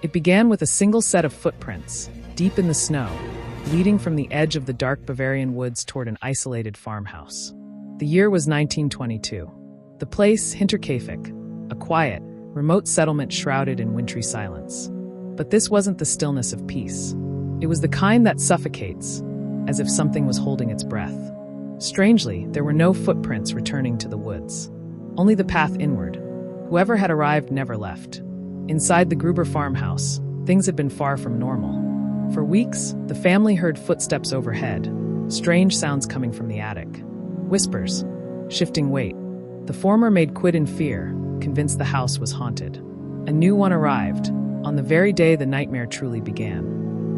It began with a single set of footprints, deep in the snow, leading from the edge of the dark Bavarian woods toward an isolated farmhouse. The year was 1922. The place, Hinterkaifeck, a quiet, remote settlement shrouded in wintry silence. But this wasn't the stillness of peace. It was the kind that suffocates, as if something was holding its breath. Strangely, there were no footprints returning to the woods. Only the path inward. Whoever had arrived never left. Inside the Gruber farmhouse, things had been far from normal. For weeks, the family heard footsteps overhead, strange sounds coming from the attic. Whispers, shifting weight. The former made quit in fear, convinced the house was haunted. A new one arrived, on the very day the nightmare truly began.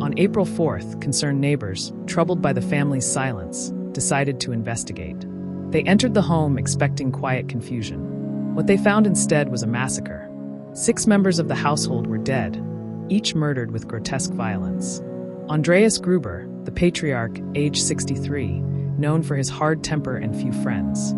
On April 4th, concerned neighbors, troubled by the family's silence, decided to investigate. They entered the home expecting quiet confusion. What they found instead was a massacre. 6 members of the household were dead, each murdered with grotesque violence. Andreas Gruber, the patriarch, aged 63, known for his hard temper and few friends.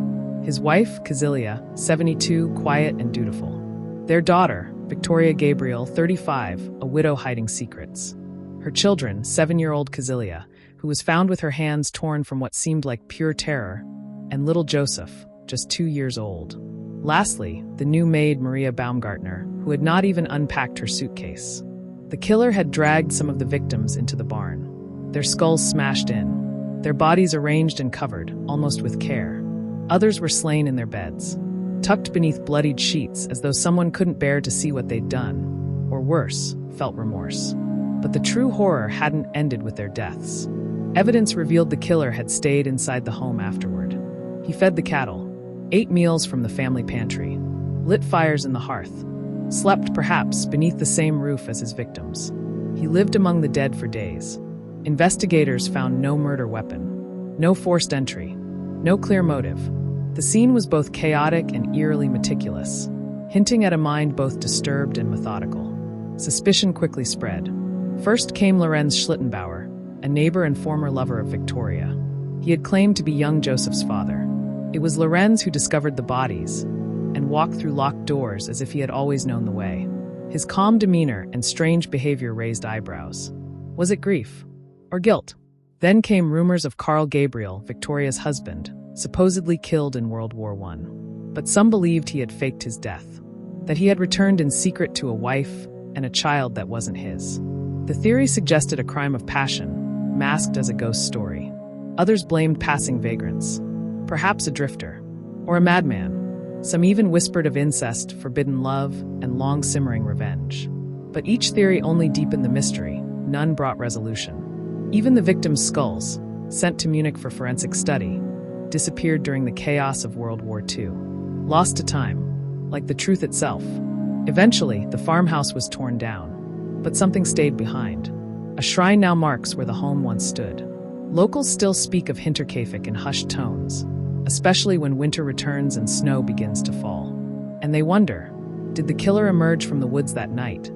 His wife, Kazilia, 72, quiet and dutiful. Their daughter, Victoria Gabriel, 35, a widow hiding secrets. Her children, 7-year-old Kazilia, who was found with her hands torn from what seemed like pure terror, and little Joseph, just 2 years old. Lastly, the new maid Maria Baumgartner, who had not even unpacked her suitcase. The killer had dragged some of the victims into the barn, their skulls smashed in, their bodies arranged and covered, almost with care. Others were slain in their beds, tucked beneath bloodied sheets as though someone couldn't bear to see what they'd done, or worse, felt remorse. But the true horror hadn't ended with their deaths. Evidence revealed the killer had stayed inside the home afterward. He fed the cattle, ate meals from the family pantry, lit fires in the hearth, slept perhaps beneath the same roof as his victims. He lived among the dead for days. Investigators found no murder weapon, no forced entry, no clear motive. The scene was both chaotic and eerily meticulous, hinting at a mind both disturbed and methodical. Suspicion quickly spread. First came Lorenz Schlittenbauer, a neighbor and former lover of Victoria. He had claimed to be young Joseph's father. It was Lorenz who discovered the bodies and walked through locked doors as if he had always known the way. His calm demeanor and strange behavior raised eyebrows. Was it grief or guilt? Then came rumors of Karl Gabriel, Victoria's husband, supposedly killed in World War I. But some believed he had faked his death, that he had returned in secret to a wife and a child that wasn't his. The theory suggested a crime of passion, masked as a ghost story. Others blamed passing vagrants, perhaps a drifter, or a madman. Some even whispered of incest, forbidden love, and long-simmering revenge. But each theory only deepened the mystery. None brought resolution. Even the victims' skulls, sent to Munich for forensic study, disappeared during the chaos of World War II. Lost to time, like the truth itself. Eventually, the farmhouse was torn down, but something stayed behind. A shrine now marks where the home once stood. Locals still speak of Hinterkaifeck in hushed tones, especially when winter returns and snow begins to fall. And they wonder, did the killer emerge from the woods that night?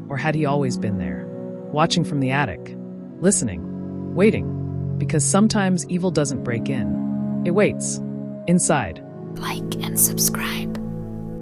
Or had he always been there, watching from the attic, listening, waiting? Because sometimes evil doesn't break in. It waits, inside. Like and subscribe.